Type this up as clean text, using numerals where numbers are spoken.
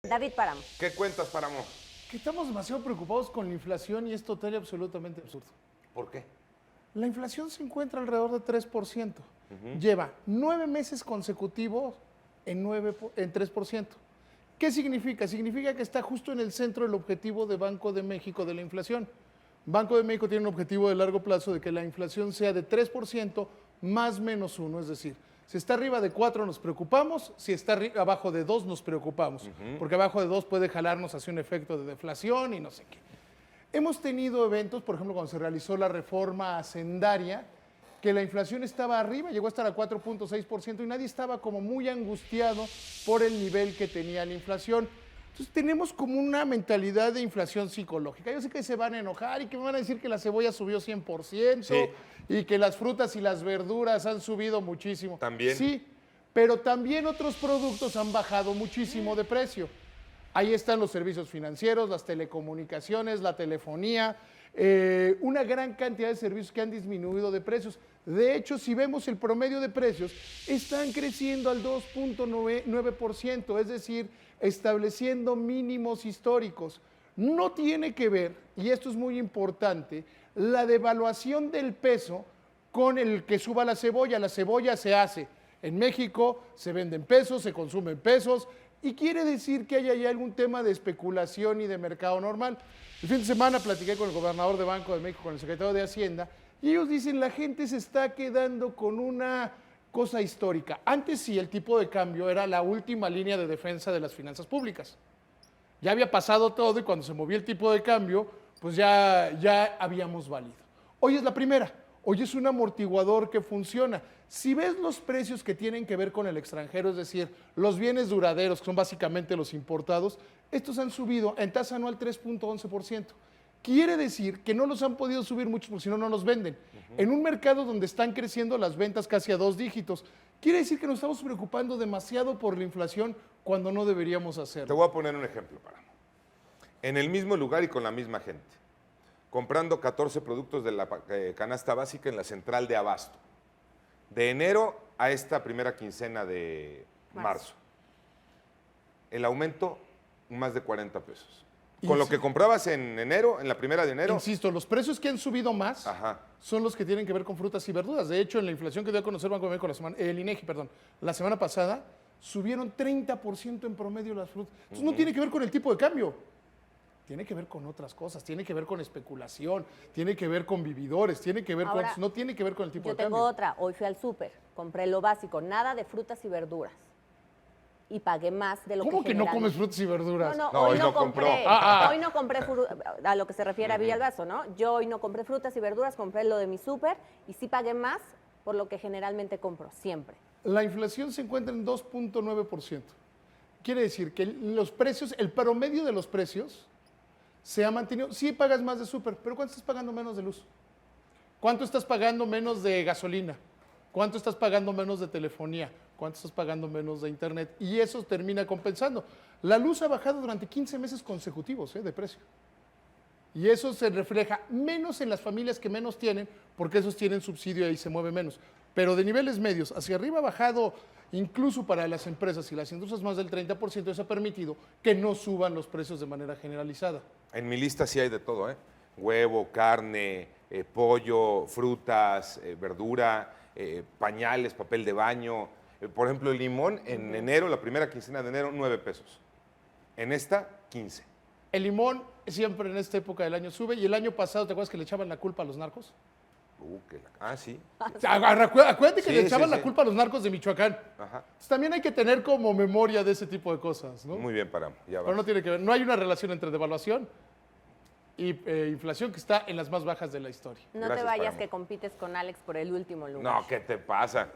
David Páramo. ¿Qué cuentas, Páramo? Que estamos demasiado preocupados con la inflación y es total y absolutamente absurdo. ¿Por qué? La inflación se encuentra alrededor de 3%. Lleva 9 meses consecutivos en 3%. ¿Qué significa? Significa que está justo en el centro del objetivo de Banco de México de la inflación. Banco de México tiene un objetivo de largo plazo de que la inflación sea de 3% más menos 1, es decir, si está arriba de 4 nos preocupamos, si está abajo de 2 nos preocupamos, porque abajo de 2 puede jalarnos hacia un efecto de deflación y no sé qué. Hemos tenido eventos, por ejemplo, cuando se realizó la reforma hacendaria, que la inflación estaba arriba, llegó a estar a 4.6% y nadie estaba como muy angustiado por el nivel que tenía la inflación. Entonces tenemos como una mentalidad de inflación psicológica. Yo sé que se van a enojar y que me van a decir que la cebolla subió 100% Sí. y que las frutas y las verduras han subido muchísimo. También. Sí, pero también otros productos han bajado muchísimo de precio. Ahí están los servicios financieros, las telecomunicaciones, la telefonía, una gran cantidad de servicios que han disminuido de precios. De hecho, si vemos el promedio de precios, están creciendo al 2.9%, es decir, estableciendo mínimos históricos. No tiene que ver, y esto es muy importante, la devaluación del peso con el que suba la cebolla. La cebolla se hace en México, se vende en pesos, se consume en pesos, y quiere decir que hay ahí algún tema de especulación y de mercado normal. El fin de semana platiqué con el gobernador de Banco de México, con el secretario de Hacienda, y ellos dicen la gente se está quedando con una cosa histórica. Antes sí, el tipo de cambio era la última línea de defensa de las finanzas públicas. Ya había pasado todo y cuando se movía el tipo de cambio, pues ya habíamos valido. Hoy es la primera. Hoy es un amortiguador que funciona. Si ves los precios que tienen que ver con el extranjero, es decir, los bienes duraderos, que son básicamente los importados, estos han subido en tasa anual 3.11%. Quiere decir que no los han podido subir mucho porque si no, no los venden. En un mercado donde están creciendo las ventas casi a 2 dígitos, quiere decir que nos estamos preocupando demasiado por la inflación cuando no deberíamos Te hacerlo. voy a poner un ejemplo, Páramo. En el mismo lugar y con la misma gente, comprando 14 productos de la canasta básica en la central de abasto. De enero a esta primera quincena de marzo. El aumento, más de 40 pesos. Con lo que comprabas en enero, en la primera de enero. Insisto, los precios que han subido más Ajá. son los que tienen que ver con frutas y verduras. De hecho, en la inflación que dio a conocer Banco de México el INEGI, la semana pasada, subieron 30% en promedio las frutas. Entonces no tiene que ver con el tipo de cambio. Tiene que ver con otras cosas, tiene que ver con especulación, tiene que ver con vividores, tiene que ver Ahora, no tiene que ver con el tipo Yo de tengo cambio. otra. Hoy fui al súper, compré lo básico, nada de frutas y verduras. Y pagué más de lo ¿Cómo que no generalmente- comes frutas y verduras? No, No, hoy hoy no no compró. compré. Hoy no compré a lo que se refiere a Villalbazo, ¿no? Yo hoy no compré frutas y verduras, compré lo de mi súper y sí pagué más por lo que generalmente compro, siempre. La inflación se encuentra en 2.9%. Quiere decir que los precios, el promedio de los precios se ha mantenido. Sí pagas más de súper, pero ¿cuánto estás pagando menos de luz? ¿Cuánto estás pagando menos de gasolina? ¿Cuánto estás pagando menos de telefonía? ¿Cuánto estás pagando menos de internet? Y eso termina compensando. La luz ha bajado durante 15 meses consecutivos de precio. Y eso se refleja menos en las familias que menos tienen, porque esos tienen subsidio y ahí se mueve menos. Pero de niveles medios hacia arriba ha bajado, incluso para las empresas y las industrias, más del 30%. Eso ha permitido que no suban los precios de manera generalizada. En mi lista sí hay de todo, ¿eh? Huevo, carne, pollo, frutas, verdura, pañales, papel de baño. Por ejemplo, el limón en enero, la primera quincena de enero, 9 pesos. En esta, 15. El limón siempre en esta época del año sube y el año pasado, ¿te acuerdas que le echaban la culpa a los narcos? Sí. Acuérdate que Sí, le sí, echaban sí. la culpa a los narcos de Michoacán. Ajá. Entonces, también hay que tener como memoria de ese tipo de cosas, ¿no? Muy bien, Páramo. Ya Pero no vas. tiene que ver, no hay una relación entre devaluación y inflación que está en las más bajas de la historia. No te Gracias, vayas Páramo. que compites con Alex por el último lugar. No, ¿qué te pasa?